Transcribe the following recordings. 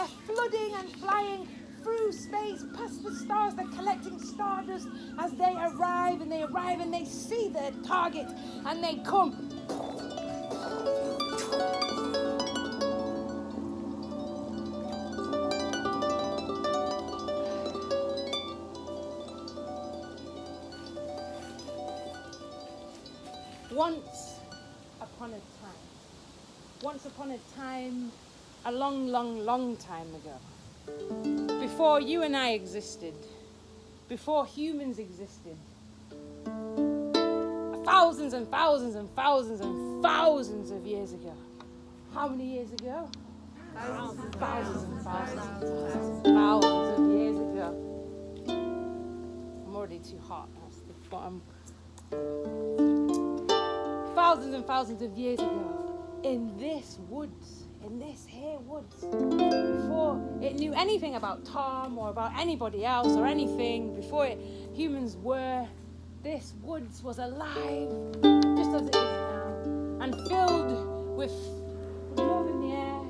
they're flooding and flying through space, past the stars. They're collecting stardust as they arrive and they see their target and they come. Once upon a time, a long, long, long time ago, before you and I existed, before humans existed, thousands and thousands and thousands and thousands of years ago. How many years ago? Thousands and thousands and thousands of years ago. I'm already too hot. That's the bottom. Thousands and thousands of years ago, in this woods, in this here woods, before it knew anything about Tom or about anybody else or anything, humans were, this woods was alive, just as it is now, and filled with love in the air,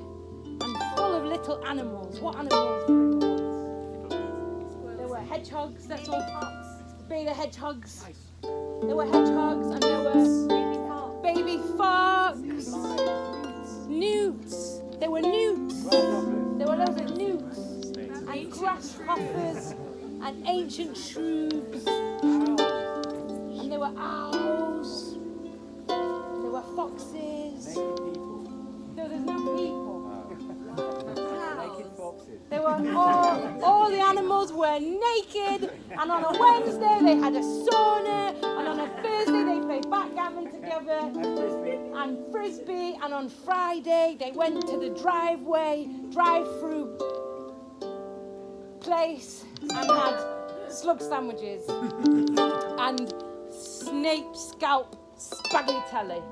and full of little animals. What animals were in the woods? There were hedgehogs, that's all fox, beta hedgehogs. There were hedgehogs, and there were baby fox, newts. There were newts. There were loads of newts and grasshoppers and ancient shrubs. And there were owls. There were foxes. No, there's no people. They were all the animals were naked, and on a Wednesday they had a sauna, and on a Thursday they played backgammon together and frisbee, and on Friday they went to the drive-through place and had slug sandwiches and snake scalp spaghetti.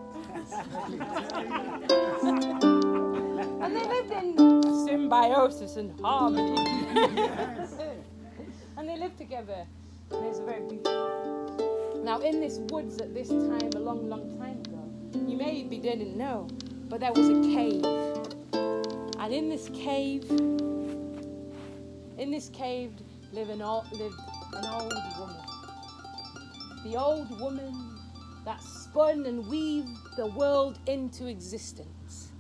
And they lived in symbiosis and harmony. And they lived together. And it was very beautiful. Now, in this woods at this time, a long, long time ago, you maybe didn't know, but there was a cave. And in this cave lived an old woman. The old woman that spun and weaved the world into existence.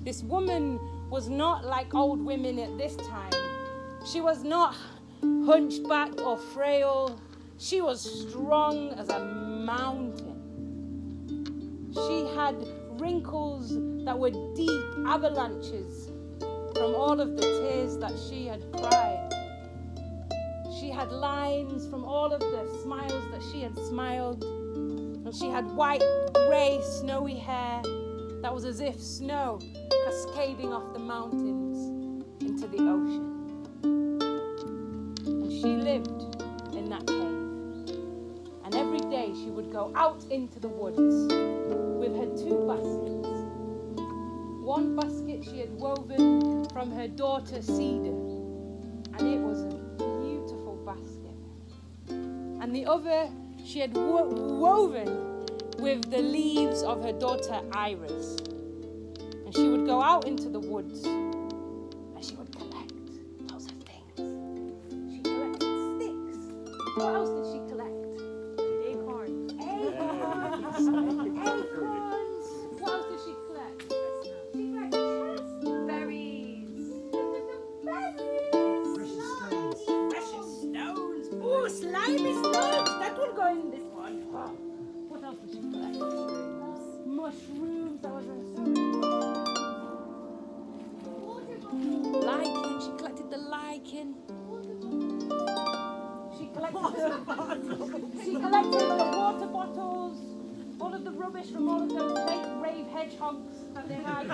This woman was not like old women at this time. She was not hunchbacked or frail. She was strong as a mountain. She had wrinkles that were deep avalanches from all of the tears that she had cried. She had lines from all of the smiles that she had smiled. And she had white, grey, snowy hair that was as if snow cascading off the mountains into the ocean. And she lived in that cave. And every day she would go out into the woods with her 2 baskets. One basket she had woven from her daughter Cedar, and it was a beautiful basket. And the other she had woven with the leaves of her daughter Iris. And she would go out into the woods and she would collect lots of things. She collected sticks. What else did she collect? Acorns. Acorns. What else did she collect? She collected berries. Precious stones. Oh, slimy stones. That will go in this one. What else did she collect? Mushrooms. That was her lichen. She collected the lichen. She collected the water bottles, all of the rubbish from all of those late rave hedgehogs that they had.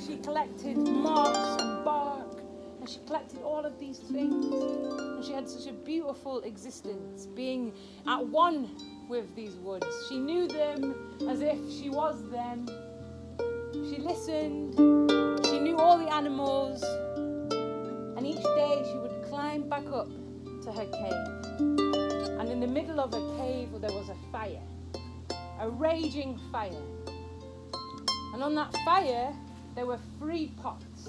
She collected moss and bark, and she collected all of these things. And she had such a beautiful existence, being at one with these woods. She knew them as if she was them. She listened. She knew all the animals. And each day she would climb back up to her cave. And in the middle of her cave there was a fire, a raging fire. And on that fire there were 3 pots,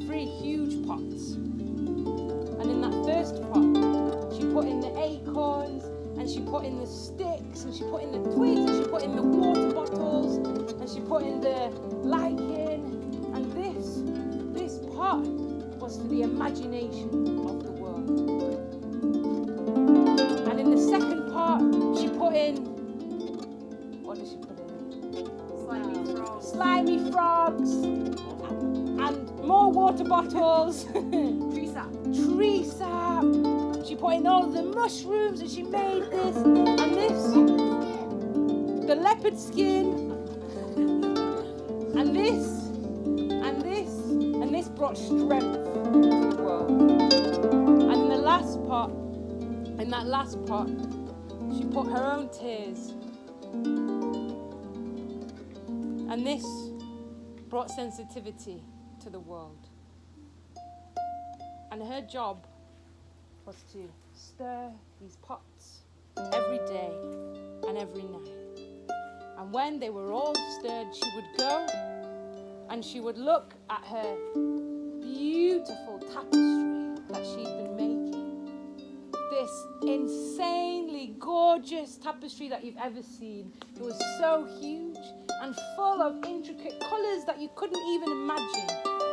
3 huge pots. And in that first pot, she put in the acorns, and she put in the sticks, and she put in the twigs, and she put in the water bottles, and she put in the lichen. And this pot was for the imagination of the world. And in the second pot, she put in, what did she put in? Slimy frogs. And more water bottles. Tree sap. She put in all the mushrooms, and she made this and this. The leopard skin. And this. And this. And this brought strength to the world. And in the last pot, in that last pot, she put her own tears. And this brought sensitivity to the world. And her job was to stir these pots every day and every night. And when they were all stirred, she would go and she would look at her beautiful tapestry that she'd been making. This insanely gorgeous tapestry that you've ever seen. It was so huge and full of intricate colours that you couldn't even imagine.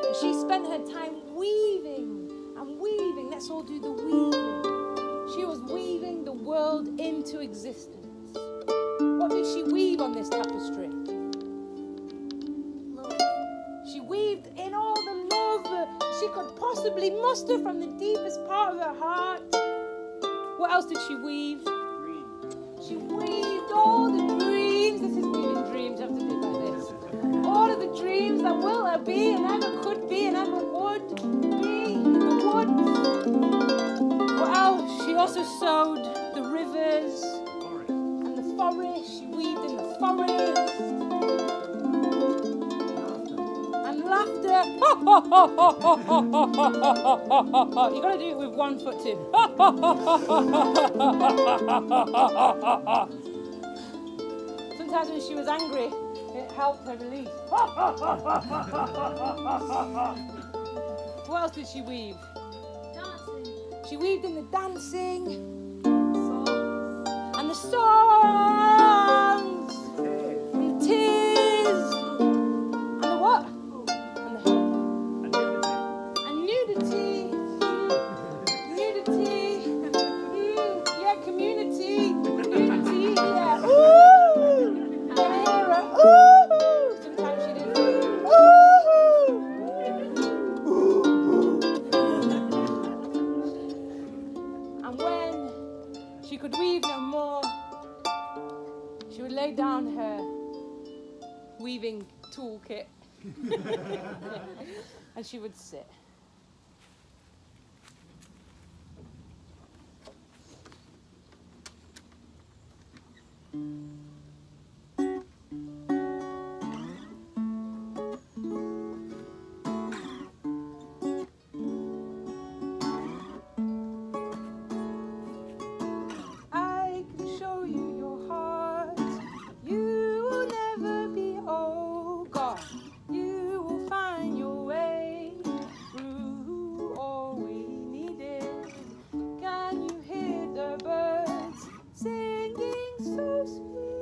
And she spent her time weaving and weaving. Let's all do the weaving. She was weaving the world into existence. What did she weave on this tapestry? Love. She weaved in all the love she could possibly muster from the deepest part of her heart. What else did she weave? Dreams. She weaved all the dreams. This is weaving dreams. You have to do it like this. All of the dreams that will be and ever could be and ever would be in the woods. What else? She also sewed the rivers and the forest. She weaved in the forest. And laughter. You gotta do it with one foot too. Sometimes when she was angry, it helped her release. What else did she weave? Dancing. She weaved in the dancing. Songs. And the songs. And the tears. And the what? And the hope. And nudity. Nudity. Yeah, community. Nudity. Yeah. Ooh. Era. Ooh. Sometimes she did. Ooh. And when she could weave no more, she would lay down her weaving toolkit and she would sit. I can show you your heart. You will never be old, God. You will find your way through all we needed. Can you hear the birds singing so sweet?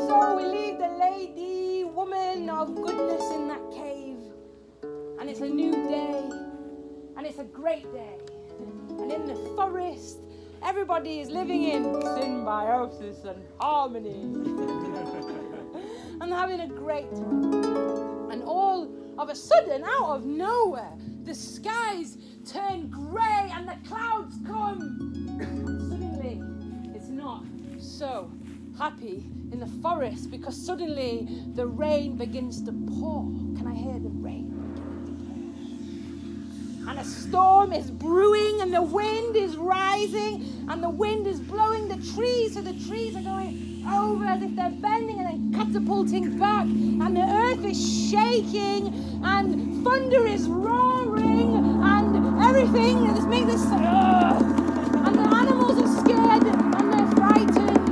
so we leave the lady, woman of goodness in that cave. And it's a new day. And it's a great day. And in the forest, everybody is living in symbiosis and harmony. And having a great time. And all of a sudden, out of nowhere, the skies turn grey and the clouds come. Suddenly, it's not so happy in the forest because suddenly the rain begins to pour. Can I hear the rain? And a storm is brewing and the wind is rising and the wind is blowing the trees, so the trees are going over as if they're bending and then catapulting back, and the earth is shaking and thunder is roaring and everything just makes this and the animals are scared and they're frightened,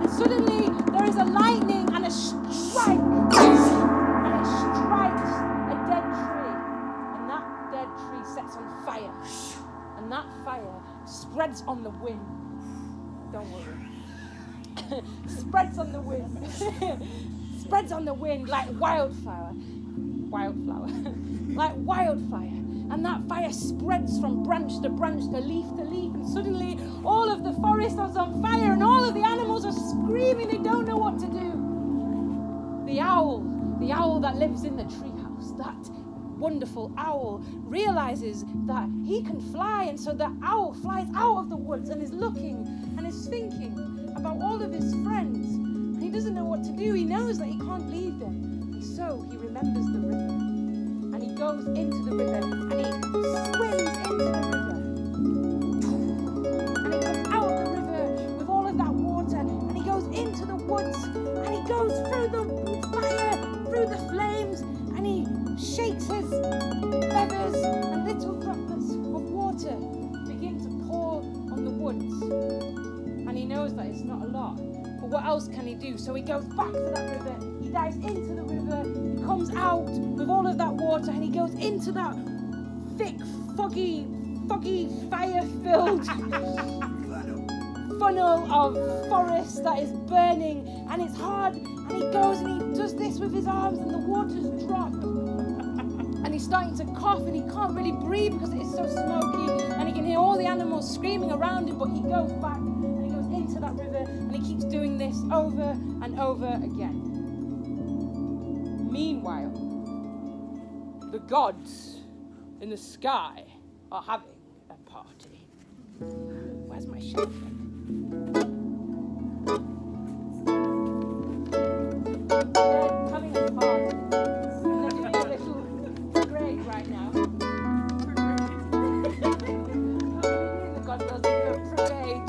and suddenly there is a lightning and a strike, and it strikes a dead tree, and that dead tree sets on fire, and that fire spreads on the wind. Don't worry. Spreads on the wind. Spreads on the wind like wildfire. Like wildfire. And that fire spreads from branch to branch, to leaf, and suddenly all of the forest is on fire and all of the animals are screaming, they don't know what to do. The owl that lives in the treehouse, that wonderful owl, realizes that he can fly, and so the owl flies out of the woods and is looking and is thinking about all of his friends, and he doesn't know what to do. He knows that he can't leave them, and so he remembers the river, and he goes into the river and he swims into the river, and he comes out of the river with all of that water, and he goes into the woods, and he goes through the fire, through the flames, and he shakes his feathers, and little droplets of water begin to pour on the woods. And he knows that it's not a lot, but what else can he do? So he goes back to that river, he dives into the river, he comes out with all of that water, and he goes into that thick, foggy, fire-filled funnel of forest that is burning, and it's hard, and he goes and he does this with his arms, and the water's dropped. And he's starting to cough, and he can't really breathe because it is so smoky, and he can hear all the animals screaming around him, but he goes back and he goes into that river, and he keeps doing this over and over again. Meanwhile, the gods in the sky are having a party. Where's my shelf? They're having a party. Right now. The God does it for parade.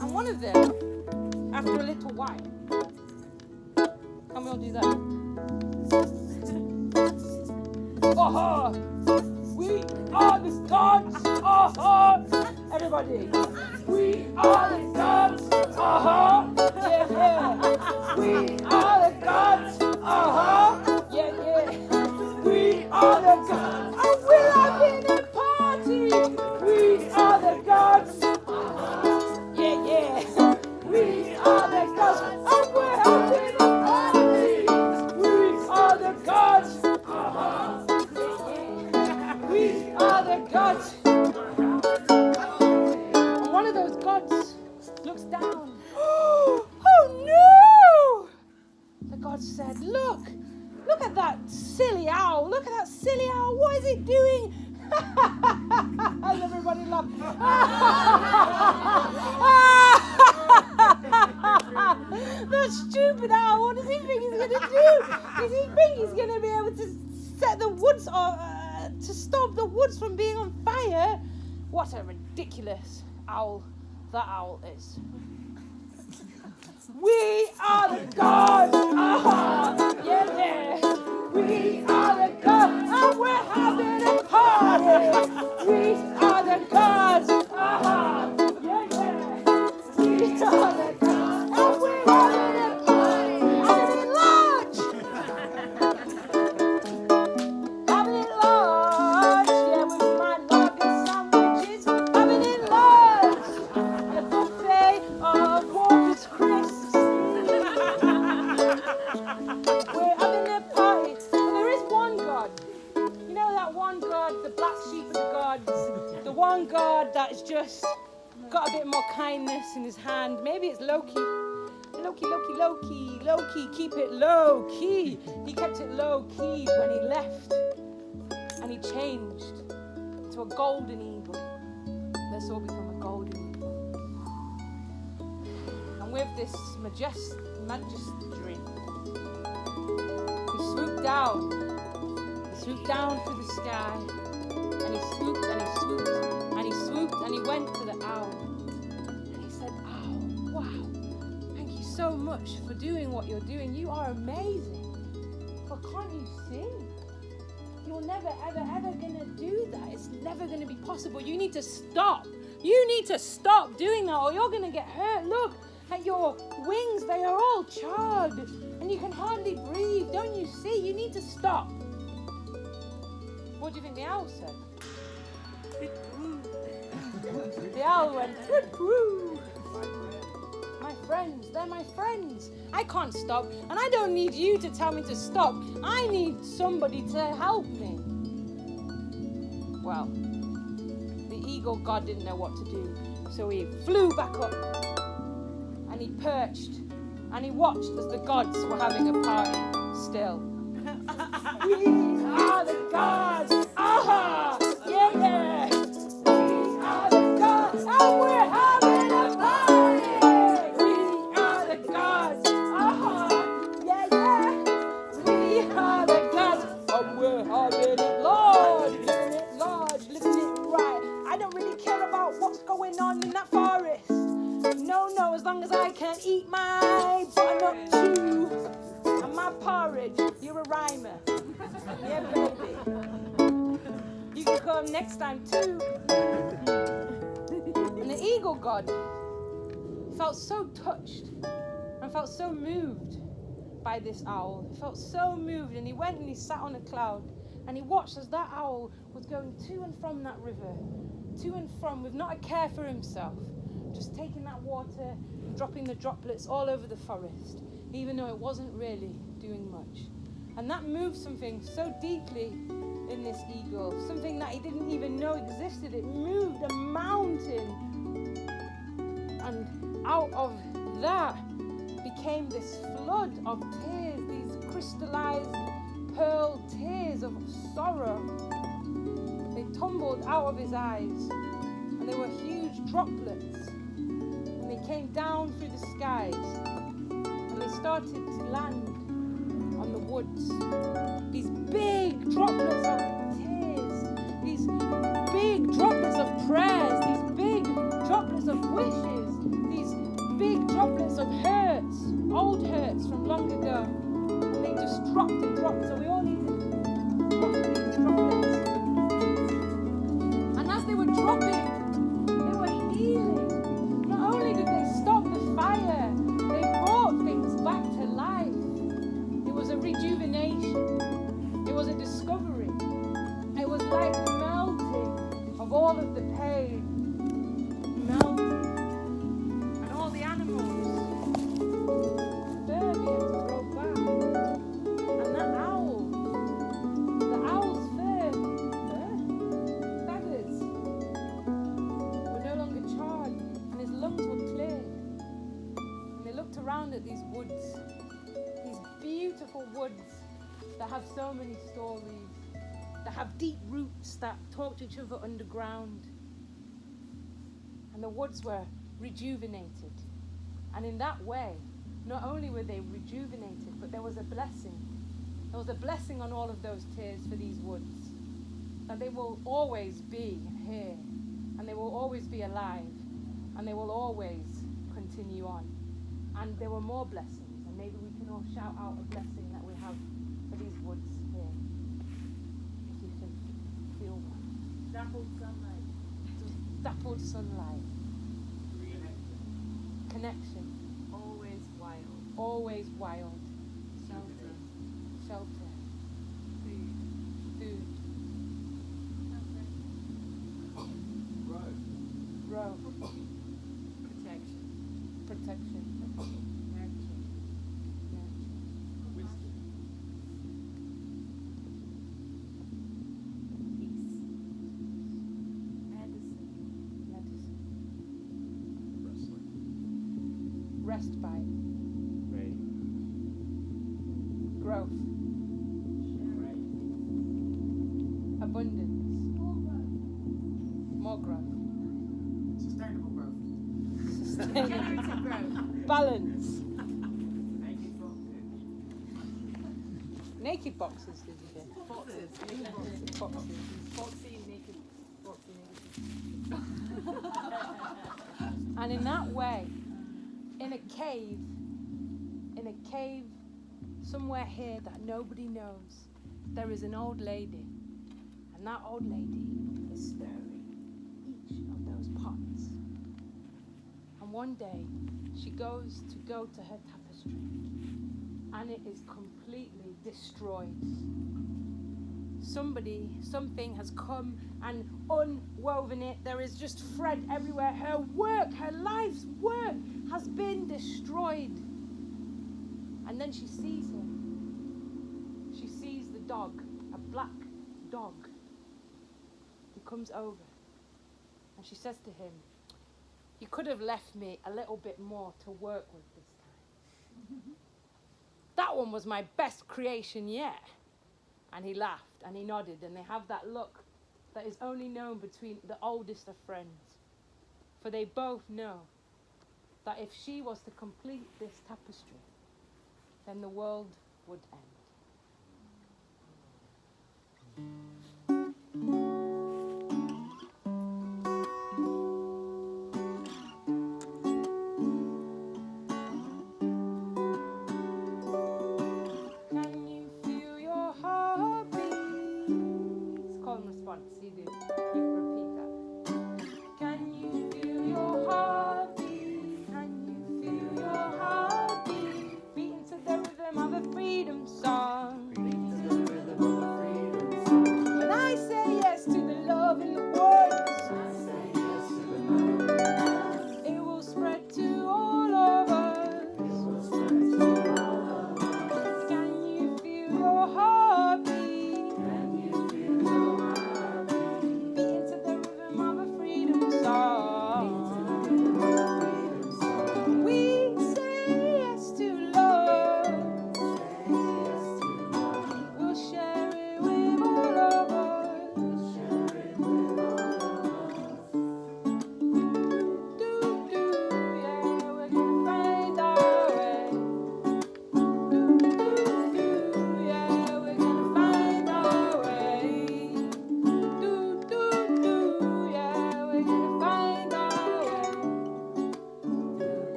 And one of them, after a little while, can we all do that? Aha! We are the gods! Aha! Everybody! We are the gods! Aha! Yeah, yeah. We are the gods. Uh-huh. Yeah, yeah. We are the gods. And we're having a party. We are the gods. Uh-huh. Yeah, yeah. We are the gods. And we're having a party. We are the gods. Uh-huh. Yeah, yeah. We are the gods. And one of those gods looks down. Oh no! The god said, look at that silly owl. Look at that silly owl. What is it doing? And everybody laughed. That stupid owl. What does he think he's going to do? Does he think he's going to be able to set the woods to stop the woods from being on fire? What a ridiculous owl that owl is. We are the gods, yeah, yeah. We are the gods, and we're having a party. We are the gods, yeah, yeah. We are the gods, and we're having a party. Having it large. Having it large, yeah, with my log one God, the black sheep of the gods, the one God that's just got a bit more kindness in his hand. Maybe it's Loki. Loki, keep it low key. He kept it low key when he left, and he changed to a golden eagle. Let's all become a golden eagle. And with this majesty, he swooped down through the sky, and he swooped, and he swooped, and he swooped, and he went to the owl, and he said, "Owl, wow, thank you so much for doing what you're doing. You are amazing. But can't you sing? You're never, ever gonna do that. It's never gonna be possible. You need to stop. You need to stop doing that, or you're gonna get hurt. Look at your wings, they are all charred, and you can hardly breathe. Don't you see? You need to stop." What do you think the owl said? The owl went, "Woo. My friends, they're my friends. I can't stop, and I don't need you to tell me to stop. I need somebody to help me." Well, the eagle god didn't know what to do, so he flew back up, and he perched, and he watched as the gods were having a party still. We are the gods! Aha! Yeah! We are the gods, and we're having a party! We are the gods! Aha! Yeah! We are the gods, and we're having it large! Living it right. I don't really care about what's going on in that forest. No, as long as I can eat my butternut chew and my porridge. You're a rhymer. Yeah, baby. You can come next time too. And the eagle god felt so touched and felt so moved by this owl. He felt so moved, and he went and he sat on a cloud, and he watched as that owl was going to and from that river, to and from, with not a care for himself, just taking that water and dropping the droplets all over the forest, even though it wasn't really doing much. And that moved something so deeply in this eagle, something that he didn't even know existed. It moved a mountain. And out of that became this flood of tears, these crystallized pearl tears of sorrow. They tumbled out of his eyes, and they were huge droplets. And they came down through the skies, and they started to land on the woods. These big droplets of tears, these big droplets of prayers, these big droplets of wishes, these big droplets of hurts, old hurts from long ago. And they just dropped and dropped, so we all need to drop these droplets. And as they were dropping, they were healing. Not only did they stop the fire, they brought things back to life. It was a rejuvenation. It was a discovery. It was like the melting of all of the pain. Melting. And all the animals, they're being to grow back. And that owl, the owl's feathers were no longer charred, and his lungs were clear. And they looked around at these woods, these beautiful woods that have so many stories, that have deep roots that talk to each other underground. And the woods were rejuvenated. And in that way, not only were they rejuvenated, but there was a blessing. There was a blessing on all of those tears for these woods. That they will always be here. And they will always be alive. And they will always continue on. And there were more blessings. And maybe we can all shout out a blessing that we have for these woods here. If you can feel one. Dappled sunlight. Dappled sunlight. Connection. Always wild. Always wild. Shelter. Shelter. Food. Food. Grow. Protection. Protection. Nurture. Nurture. Wisdom. impressed by it. Right. Growth, Right. abundance, more growth, Sustainable growth. Generative growth. balance. Naked boxes. Naked boxes, did you say? Foxes. Boxes. Foxy, naked. Foxy, naked. And in that way, in a cave somewhere here that nobody knows, there is an old lady. And that old lady is stirring each of those pots. And one day, she goes to go to her tapestry, and it is completely destroyed. Something has come and unwoven it. There is just thread everywhere. Her work, her life's work has been destroyed. And then she sees him. She sees the dog, a black dog. He comes over and she says to him, "You could have left me a little bit more to work with this time. That one was my best creation yet." And he laughed and he nodded, and they have that look that is only known between the oldest of friends. For they both know that if she was to complete this tapestry, then the world would end.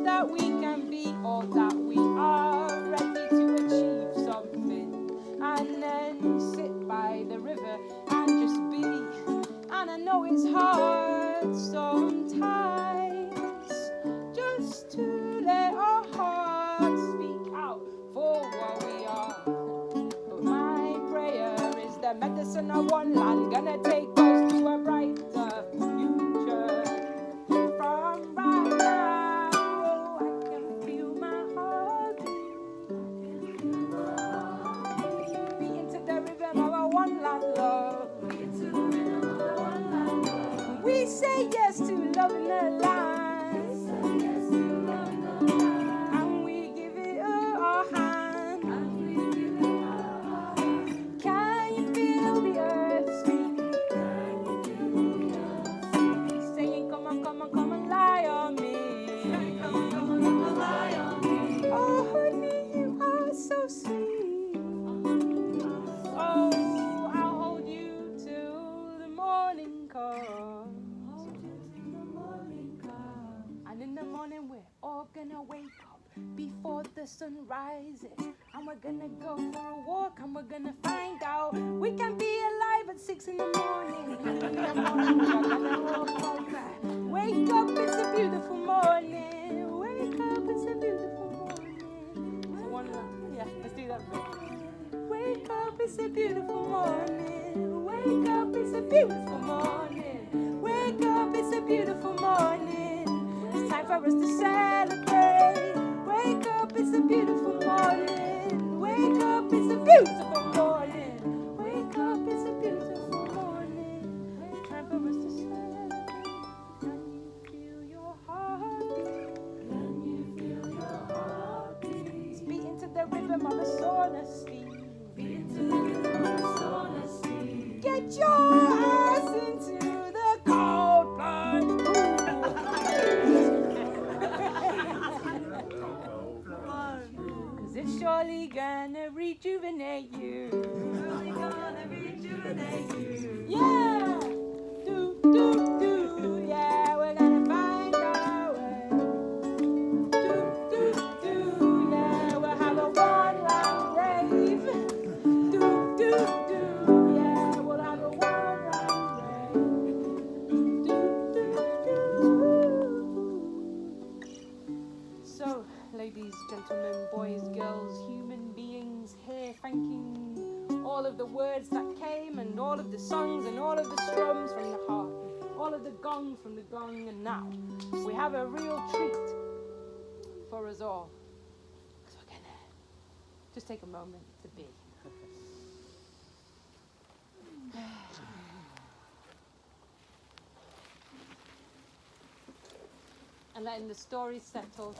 That we can be all that we are, ready to achieve something, and then sit by the river and just be. And I know it's hard sometimes just to let our hearts speak out for what we are. But my prayer is the medicine of OneLand gonna take us to a brighter future. From right now, I can feel my heart beating to the rhythm of our OneLand love. We say yes to loving the land, and we give it our hand. Can you feel the earth speak? Saying, come on, come on, come and lie on me. Oh, honey, you are so sweet. Oh, I'll hold you till the morning comes. And in the morning we're all gonna wake up before the sun rises, and we're gonna go for a walk, and we're gonna find out we can be alive at 6 in the morning. And in the morning we're gonna walk over. Wake up, it's a beautiful morning. Wake up, it's a beautiful morning. So one more. Yeah, let's do that bit. Wake up, it's a beautiful morning. Wake up, it's a beautiful morning. Wake up, it's a beautiful morning. Time for us to celebrate. Wake up, it's a beautiful morning. Wake up, it's a beautiful morning. Wake up, it's a beautiful morning. Time for us to celebrate. Can you feel your heartbeat? Can you feel your heartbeat? It's beating to the rhythm of a sauna steam. Beating to the rhythm of a sauna steam. Get your ass into the cold blood Cause it's surely gonna rejuvenate you. Surely gonna rejuvenate you. Yeah! Do, do, do. Yeah, we're gonna find our way. Do, do, do. Yeah, we'll have a one-land rave. Do, do, do. Yeah, we'll have a one-land rave. Do, do, do. So, ladies, gentlemen, boys, girls, human beings, here thanking all of the words that came and all of the songs and all of the strums from the harp, all of the gongs from the gong, and now we have a real treat for us all. So we're gonna just take a moment to be. And letting the story settle